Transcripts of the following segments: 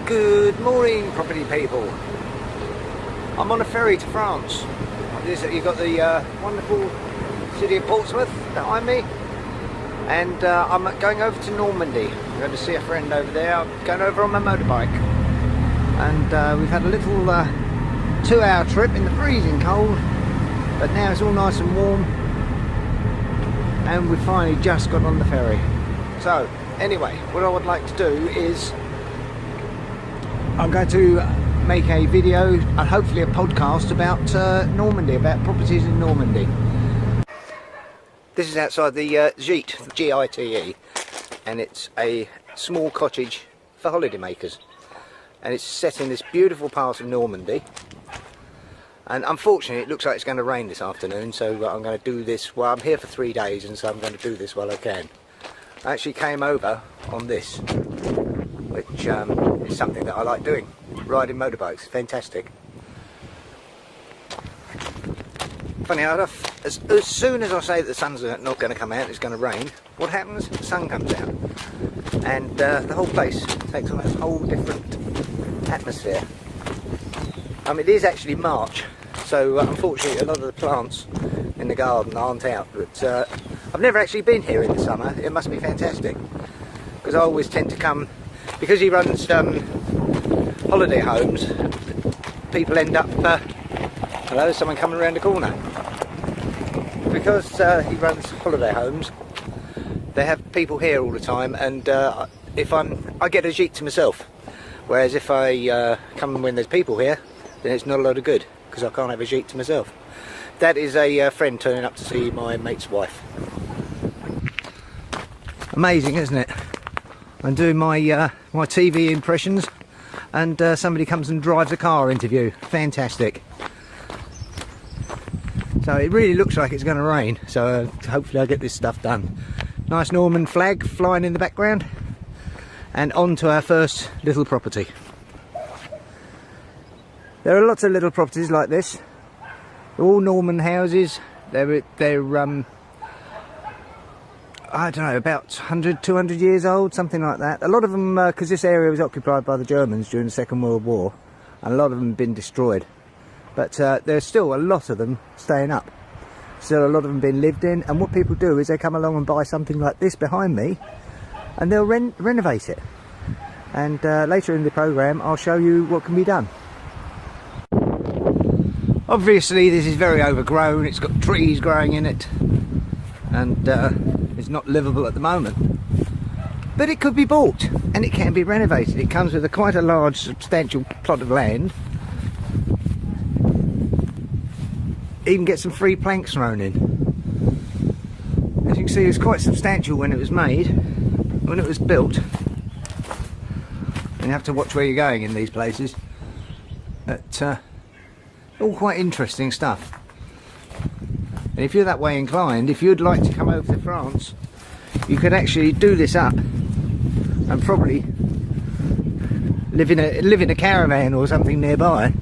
Good morning, property people. I'm on a ferry to France. You've got the wonderful city of Portsmouth behind me, and I'm going over to Normandy. I'm going to see a friend over there. I'm going over on my motorbike, and we've had a little 2-hour trip in the freezing cold, but now it's all nice and warm, and we finally just got on the ferry. So anyway, what I would like to do is I'm going to make a video and hopefully a podcast about Normandy, about properties in Normandy. This is outside the Gite, G-I-T-E, and it's a small cottage for holidaymakers, and it's set in this beautiful part of Normandy. And unfortunately it looks like it's going to rain this afternoon, so I'm going to do this while I'm here for 3 days, and so I'm going to do this while I can. I actually came over on this, which is something that I like doing, riding motorbikes. Fantastic. Funny enough, as soon as I say that the sun's not going to come out, it's going to rain, what happens? The sun comes out, and the whole place takes on a whole different atmosphere. It is actually March, so unfortunately a lot of the plants in the garden aren't out, but I've never actually been here in the summer. It must be fantastic, because I always tend to come, because he runs holiday homes. People end up hello, someone coming around the corner. Because he runs holiday homes, they have people here all the time, and I get a Gite to myself, whereas if I come when there's people here, then it's not a lot of good, because I can't have a Gite to myself. That is a friend turning up to see my mate's wife. Amazing, isn't it? I'm doing my my TV impressions, and somebody comes and drives a car interview. Fantastic. So it really looks like it's going to rain, so hopefully I get this stuff done. Nice Norman flag flying in the background, and on to our first little property. There are lots of little properties like this. They're all Norman houses. They're I don't know, about 100, 200 years old, something like that. A lot of them, because this area was occupied by the Germans during the Second World War, and a lot of them have been destroyed. But there's still a lot of them staying up. Still a lot of them being lived in, and what people do is they come along and buy something like this behind me, and they'll renovate it. And later in the programme, I'll show you what can be done. Obviously this is very overgrown, it's got trees growing in it, and it's not livable at the moment, but it could be bought and it can be renovated. It comes with quite a large substantial plot of land. Even get some free planks thrown in. As you can see, it's quite substantial when it was made, when it was built. And you have to watch where you're going in these places, but all quite interesting stuff. And if you're that way inclined, if you'd like to come over to France, you could actually do this up and probably live in a caravan or something nearby.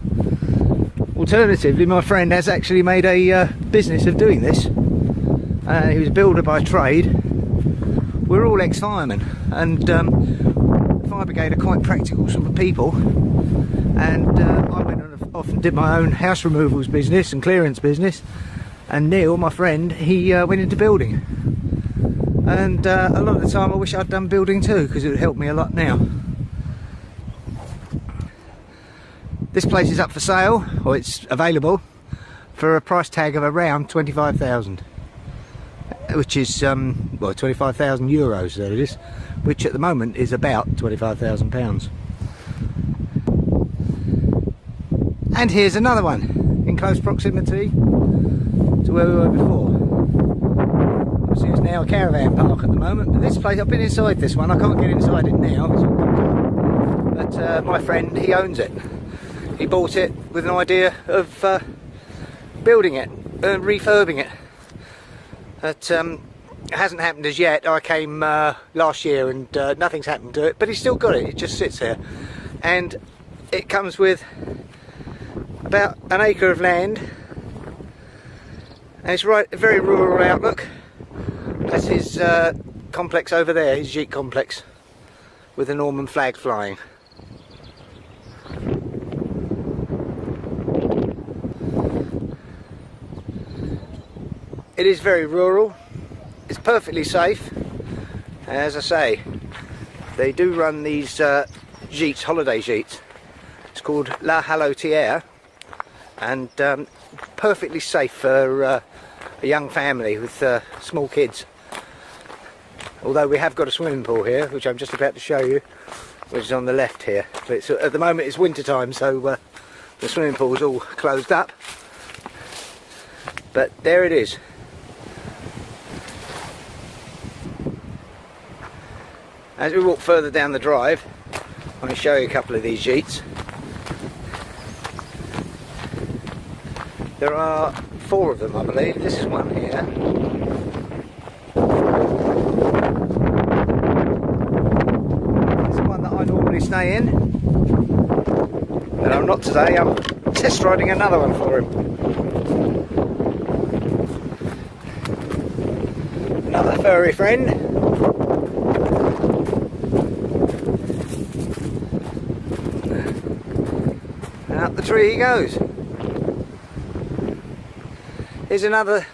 Alternatively, my friend has actually made a business of doing this. He was a builder by trade. We're all ex-firemen, and the fire brigade are quite practical sort of people. And I went off and did my own house removals business and clearance business. And Neil, my friend, he went into building. And a lot of the time I wish I'd done building too, because it would help me a lot now. This place is up for sale, or it's available, for a price tag of around 25,000. Which is, well, 25,000 euros, there it is. Which at the moment is about £25,000. And here's another one, in close proximity to where we were before. Obviously it's now a caravan park at the moment, but this place, I've been inside this one, I can't get inside it now, but my friend, he owns it. He bought it with an idea of building it, refurbing it. But it hasn't happened as yet. I came last year and nothing's happened to it, but he's still got it, it just sits there. And it comes with about an acre of land, and it's a very rural outlook. That's his complex over there, his Gite complex, with the Norman flag flying. It is very rural. It's perfectly safe. As I say, they do run these gîtes, holiday gîtes. It's called La Halotière, and perfectly safe for a young family with small kids. Although we have got a swimming pool here, which I'm just about to show you, which is on the left here. But it's, at the moment it's winter time, so the swimming pool is all closed up. But there it is. As we walk further down the drive, I'm going to show you a couple of these gîtes. There are 4 of them, I believe. This is one here. This is one that I normally stay in. But I'm not today. I'm test riding another one for him. Another furry friend. And up the tree he goes. Here's another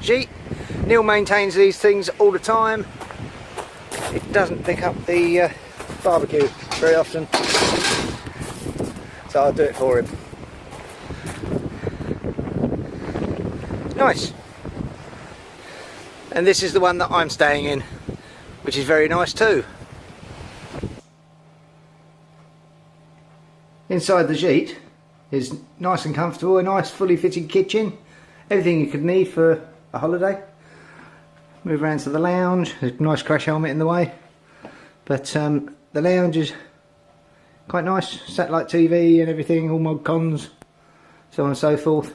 gîte. Neil maintains these things all the time. He doesn't pick up the barbecue very often, so I'll do it for him. Nice. And this is the one that I'm staying in, which is very nice too. Inside the gîte is nice and comfortable, a nice fully fitted kitchen. Everything you could need for a holiday. Move around to the lounge. There's a nice crash helmet in the way. But the lounge is quite nice. Satellite TV and everything, all mod cons, so on and so forth.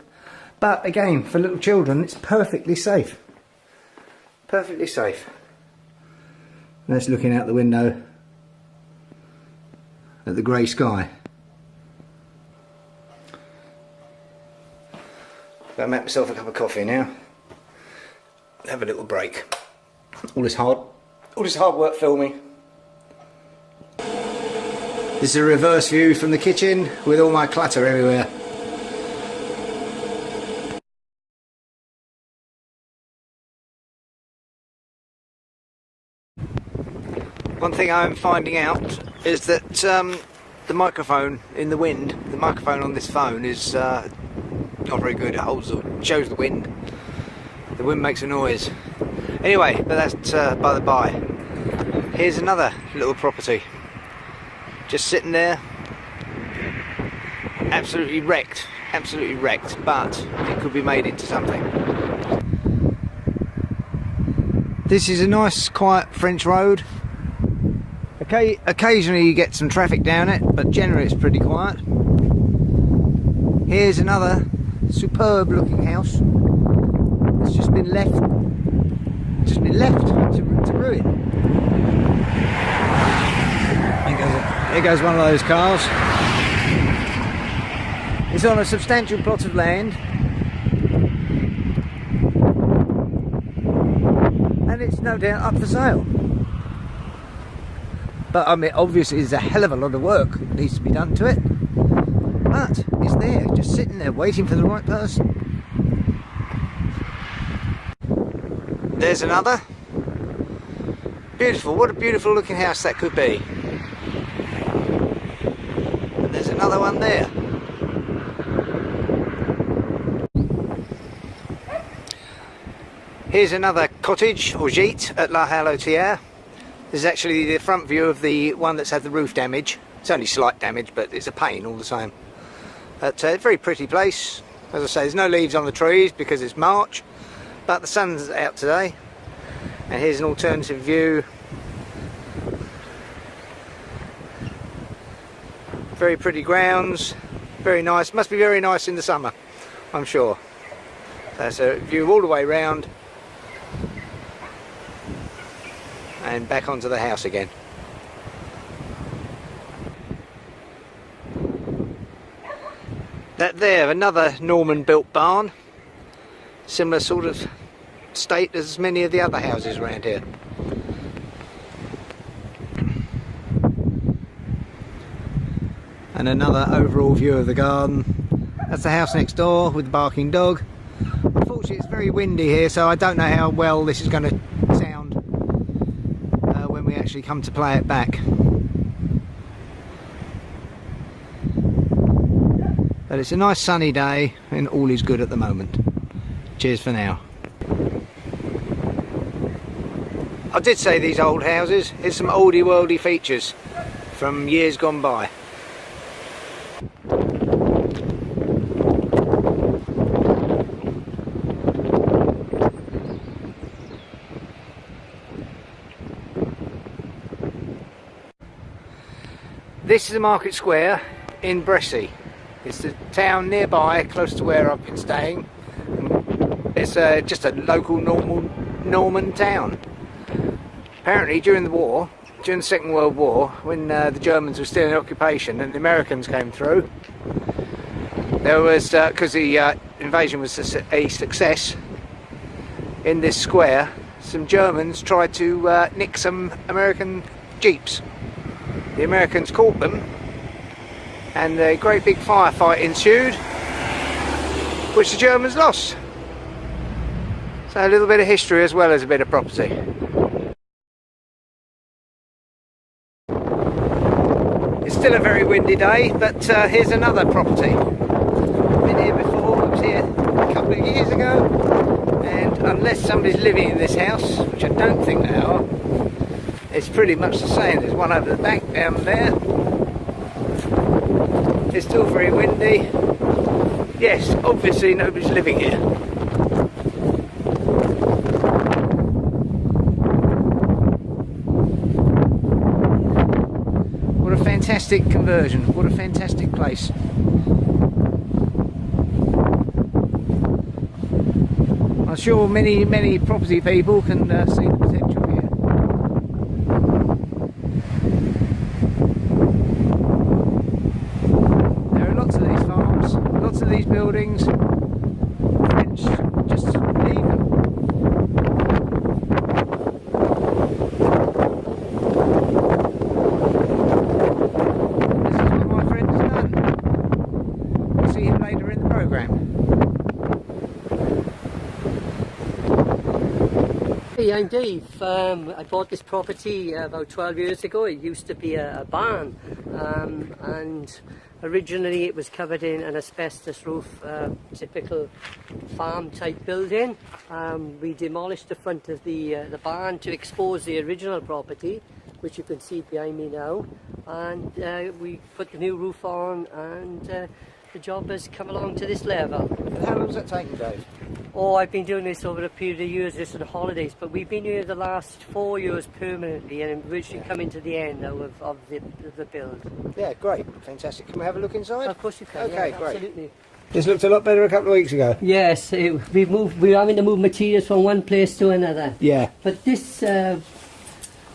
But again, for little children, it's perfectly safe. Perfectly safe. And that's looking out the window at the grey sky. I'll make myself a cup of coffee now. Have a little break. All this hard work filming. This is a reverse view from the kitchen with all my clutter everywhere. One thing I'm finding out is that the microphone in the wind, the microphone on this phone is not very good. It shows the wind. The wind makes a noise. Anyway, but that's by the by. Here's another little property. Just sitting there. Absolutely wrecked. Absolutely wrecked. But it could be made into something. This is a nice, quiet French road. Okay, occasionally you get some traffic down it, but generally it's pretty quiet. Here's another superb looking house. It's just been left to ruin. There goes one of those cars. It's on a substantial plot of land, and it's no doubt up for sale. But I mean, obviously there's a hell of a lot of work that needs to be done to it. But it's there, just sitting there waiting for the right person. There's another. Beautiful, what a beautiful looking house that could be. And there's another one there. Here's another cottage or gîte at La Halotière. This is actually the front view of the one that's had the roof damage. It's only slight damage, but it's a pain all the same. But a very pretty place. As I say, there's no leaves on the trees because it's March, but the sun's out today. And here's an alternative view. Very pretty grounds, very nice. Must be very nice in the summer, I'm sure. That's a view all the way round. And back onto the house again. That there, another Norman built barn. Similar sort of state as many of the other houses around here. And another overall view of the garden. That's the house next door with the barking dog. Unfortunately, Unfortunately, it's very windy here, so I don't know how well this is going to sound when we actually come to play it back. But it's a nice sunny day and all is good at the moment. Cheers for now. I did say these old houses, here's some oldie worldy features from years gone by. This is the market square in Bressie. It's the town nearby, close to where I've been staying. It's just a local Norman town. Apparently during the war, during the Second World War, when the Germans were still in occupation and the Americans came through, there was, because the invasion was a success, in this square, some Germans tried to nick some American jeeps. The Americans caught them and a great big firefight ensued, which the Germans lost. So a little bit of history as well as a bit of property. It's still a very windy day, but here's another property. Been here before, I was here a couple of years ago, and unless somebody's living in this house, which I don't think they are, it's pretty much the same. There's one over the back down there. It's still very windy. Yes, obviously nobody's living here. What a fantastic conversion. What a fantastic place. I'm sure many property people can see the potential here. Lots of these buildings, French just leave them. This is what my friend has done. We'll see him later in the programme. Hey, I'm Dave. I bought this property about 12 years ago. It used to be a barn, and originally it was covered in an asbestos roof, typical farm type building. We demolished the front of the barn to expose the original property, which you can see behind me now, and we put the new roof on, and the job has come along to this level. And how long has that taken, Dave? Oh, I've been doing this over a period of years, just on holidays, but we've been here the last 4 years permanently, and we're actually coming to the end now of the build. Yeah, great, fantastic. Can we have a look inside? Of course you can. Okay, yeah, great. Absolutely. This looked a lot better a couple of weeks ago. Yes, we're having to move materials from one place to another. Yeah. But this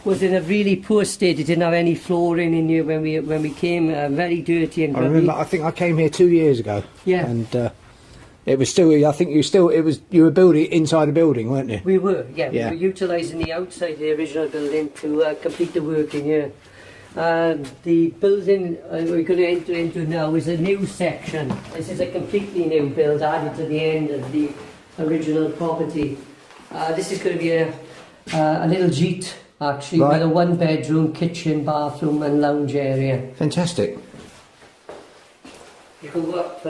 was in a really poor state. It didn't have any flooring in here when we came. Very dirty and grubby. I remember. I think I came here 2 years ago. Yeah. And it was still. I think you were building inside a building, weren't you? We were. Yeah. Yeah. We were utilising the outside of the original building to complete the work in here. The building we're going to enter into now is a new section. This is a completely new build added to the end of the original property. This is going to be a little gîte, actually, right, with a one bedroom, kitchen, bathroom and lounge area. Fantastic. You can go up.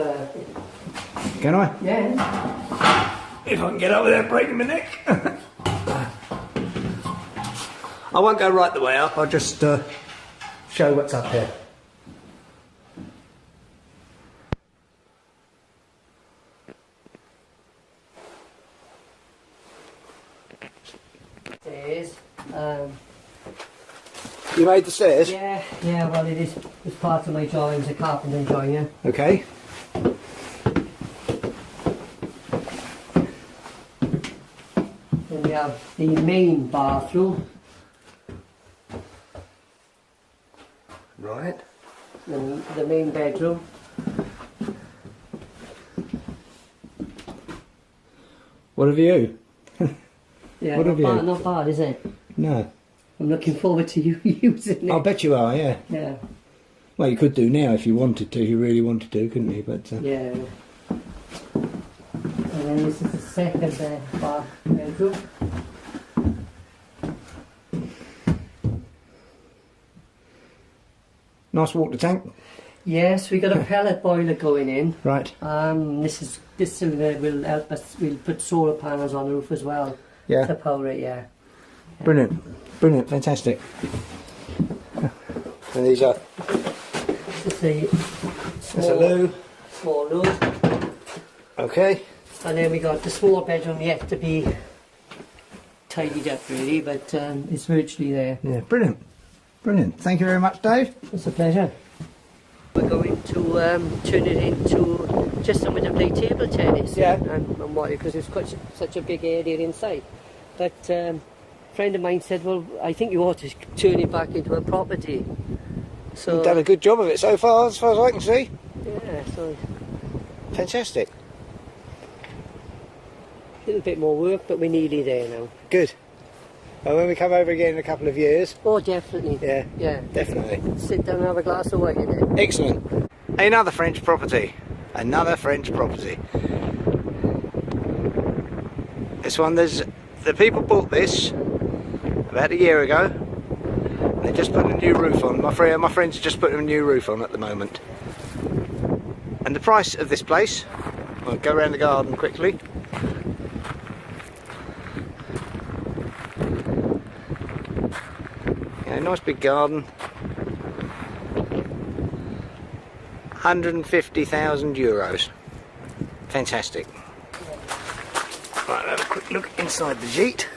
Can I? Yeah. If I can get up without breaking my neck. I won't go right the way up. I'll just show what's up here. Stairs. You made the stairs? Yeah, well it is, it's part of my drawings, a carpenter joiner. Okay. Then we have the main bathroom. Right. And the main bedroom. What a view. Yeah, What a view. not bad, is it? No. I'm looking forward to you using it. I'll bet you are, yeah. Yeah. Well, you could do now if you wanted to, you really wanted to, couldn't you? But Yeah. And then this is the second bar bedroom. Nice water tank. Yes, we got a pellet boiler going in. Right. This will help us. We'll put solar panels on the roof as well. Yeah. To power it. Yeah. Brilliant. Brilliant. Fantastic. And these are. This is That's a loo. small loo. Okay. And then we got the small bedroom yet to be tidied up really, but it's virtually there. Yeah. Brilliant. Brilliant. Thank you very much, Dave. It's a pleasure. We're going to turn it into just somewhere to play table tennis. Yeah. And what, because it's quite such a big area inside. But a friend of mine said, well, I think you ought to turn it back into a property. So You've done a good job of it so far as I can see. yeah, so Fantastic. a little bit more work, but we're nearly there now. Good. And when we come over again in a couple of years. Oh, definitely. Yeah. Yeah. Definitely. Sit down and have a glass of wine in it. Excellent. Another French property. Another French property. This one, the people bought this about a year ago. They're just putting a new roof on. My friends are just putting a new roof on at the moment. And the price of this place, I'll go around the garden quickly. Yeah, nice big garden. 150,000 euros. Fantastic. Right, have a quick look inside the jeet.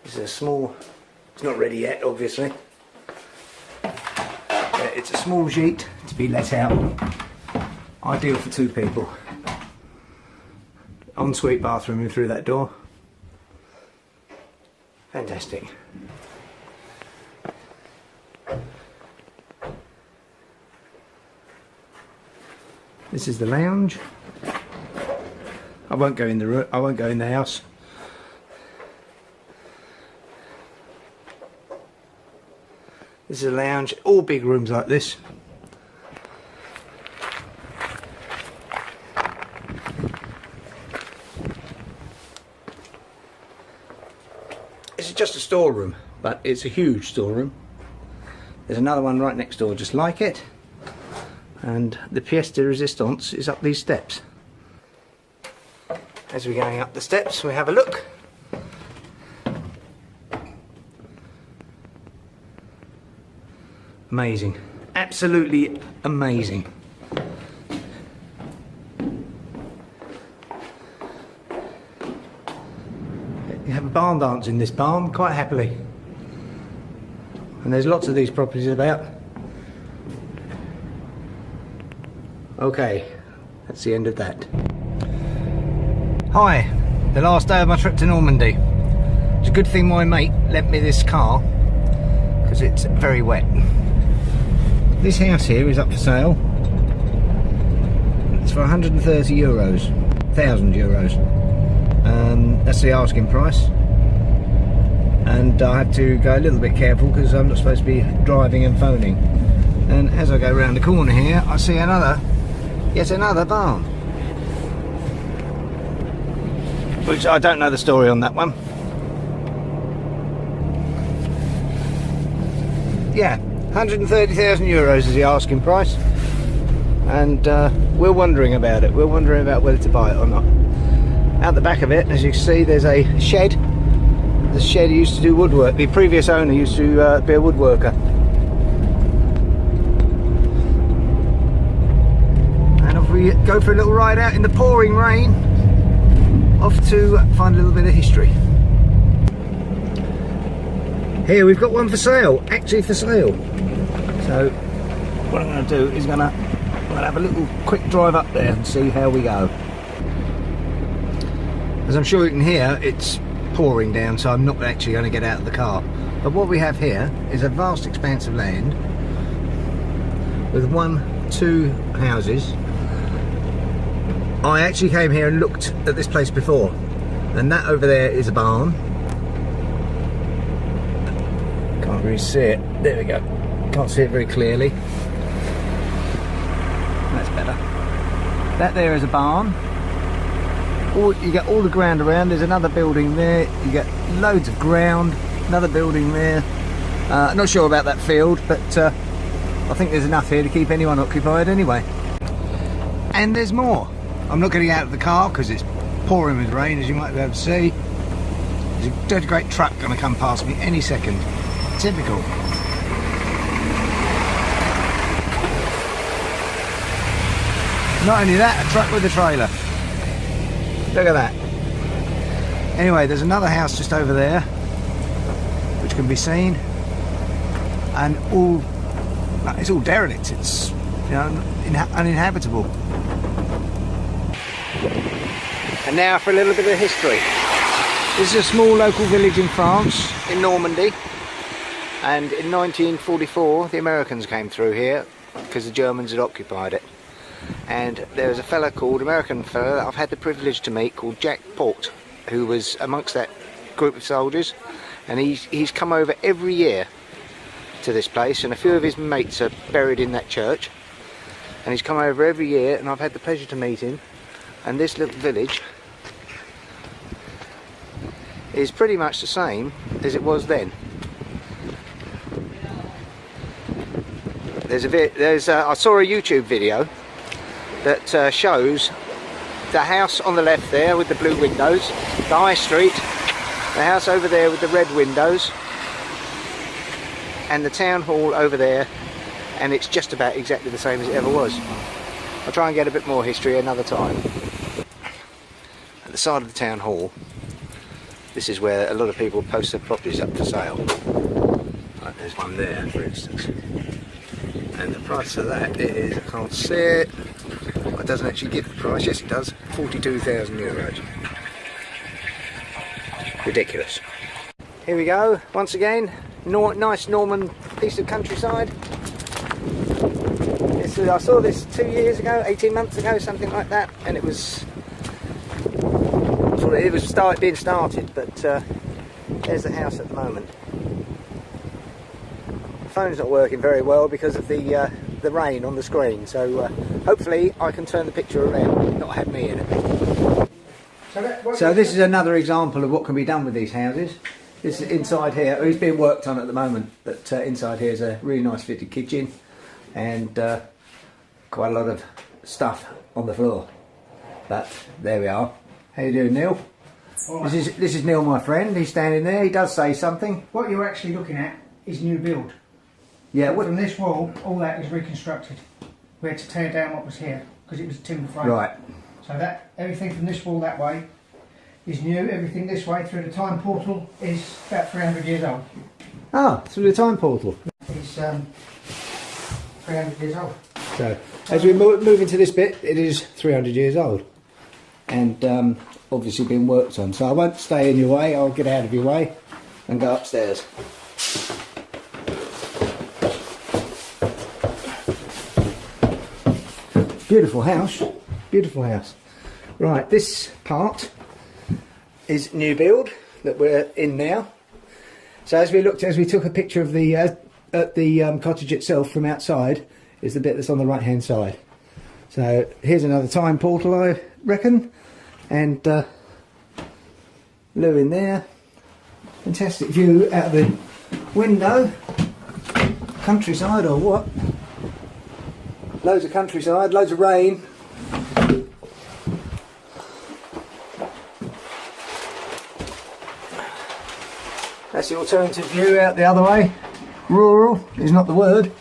This is a small, it's not ready yet obviously. It's a small jeet to be let out. Ideal for two people. Ensuite bathroom in through that door. Fantastic. This is the lounge. I won't go in the room. I won't go in the house. This is a lounge. All big rooms like this. This is just a storeroom, but it's a huge storeroom. There's another one right next door just like it. And the pièce de résistance is up these steps. As we're going up the steps, we have a look. Amazing. Absolutely amazing. You have a barn dance in this barn, quite happily. And there's lots of these properties about. Okay, that's the end of that. Hi, the last day of my trip to Normandy. It's a good thing my mate lent me this car because it's very wet. This house here is up for sale. It's for 130 euros, 1,000 euros. That's the asking price. And I have to go a little bit careful because I'm not supposed to be driving and phoning. And as I go around the corner here, I see yet another barn. Which I don't know the story on that one. Yeah, 130,000 euros is the asking price. And we're wondering about it. We're wondering about whether to buy it or not. Out the back of it, as you can see, there's a shed. The shed used to do woodwork. The previous owner used to be a woodworker. We go for a little ride out in the pouring rain, off to find a little bit of history. Here we've got one for sale, actually for sale. So what I'm going to do is I'm going to have a little quick drive up there and see how we go. As I'm sure you can hear, it's pouring down, so I'm not actually going to get out of the car. But what we have here is a vast expanse of land with two houses. I actually came here and looked at this place before, and that over there is a barn. Can't really see it. There we go. Can't see it very clearly. That's better. That there is a barn. You get all the ground around. There's another building there. You get loads of ground. Another building there. Not sure about that field, but I think there's enough here to keep anyone occupied anyway. And there's more. I'm not getting out of the car because it's pouring with rain, as you might be able to see. There's a dead great truck going to come past me any second. Typical. Not only that, a truck with a trailer. Look at that. Anyway, there's another house just over there, which can be seen, and it's all derelict. It's, you know, uninhabitable. And now for a little bit of history. This is a small local village in France, in Normandy, and in 1944 the Americans came through here because the Germans had occupied it. And there was a fella called, American fella, that I've had the privilege to meet, called Jack Port, who was amongst that group of soldiers, and he's come over every year to this place, and a few of his mates are buried in that church, and he's come over every year, and I've had the pleasure to meet him. And this little village is pretty much the same as it was then. I saw a YouTube video that shows the house on the left there with the blue windows, the high street, the house over there with the red windows, and the town hall over there, and it's just about exactly the same as it ever was. I'll try and get a bit more history another time. At the side of the town hall, this is where a lot of people post their properties up for sale. Like there's one there, for instance. And the price of that is, I can't see it, it doesn't actually give the price. Yes it does, 42,000 euros. Ridiculous. Here we go, once again, nice Norman piece of countryside. I saw this 2 years ago, 18 months ago, something like that, and it was being started, but there's the house at the moment. The phone's not working very well because of the rain on the screen, so hopefully I can turn the picture around, not have me in it. So this is another example of what can be done with these houses. This is inside here, it's being worked on at the moment, but inside here is a really nice fitted kitchen, and quite a lot of stuff on the floor. But there we are. How you doing, Neil? Right. This is Neil, my friend. He's standing there. He does say something. What you're actually looking at is new build. Yeah. From this wall, all that is reconstructed. We had to tear down what was here because it was timber frame. Right. So that everything from this wall that way is new. Everything this way through the time portal is about 300 years old. Ah, through the time portal. It's 300 years old. So as we move into this bit, it is 300 years old, and obviously being worked on. So I won't stay in your way. I'll get out of your way and go upstairs. Beautiful house, beautiful house. Right, this part is new build that we're in now. So as we took a picture of the cottage itself from outside, is the bit that's on the right hand side. So here's another time portal, I reckon, and Lou in there. Fantastic view out of the window. Countryside or what? Loads of countryside, loads of rain. That's the alternative view out the other way. Rural is not the word.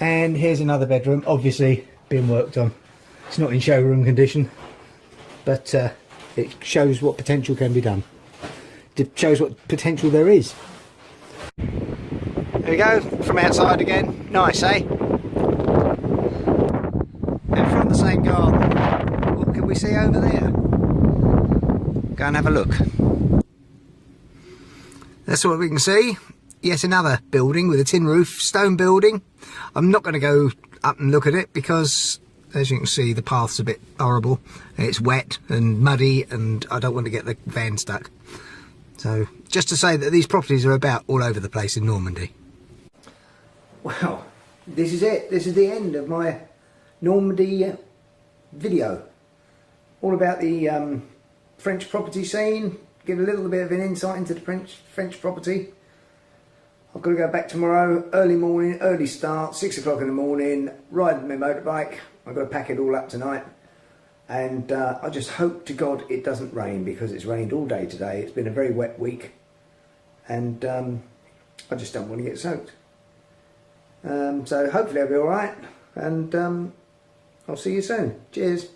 And here's another bedroom, obviously being worked on. It's not in showroom condition, but it shows what potential can be done. It shows what potential there is. There we go, from outside again. Nice, eh? And from the same garden. What can we see over there? Go and have a look. That's what we can see. Yes, another building with a tin roof, stone building. I'm not going to go up and look at it because, as you can see, the path's a bit horrible. It's wet and muddy and I don't want to get the van stuck. So, just to say that these properties are about all over the place in Normandy. Well, this is it. This is the end of my Normandy video. All about the French property scene. Give a little bit of an insight into the French property. I've got to go back tomorrow, early morning, early start, 6 o'clock in the morning, riding my motorbike. I've got to pack it all up tonight. And I just hope to God it doesn't rain, because it's rained all day today. It's been a very wet week. And I just don't want to get soaked. So hopefully I'll be alright. And I'll see you soon. Cheers.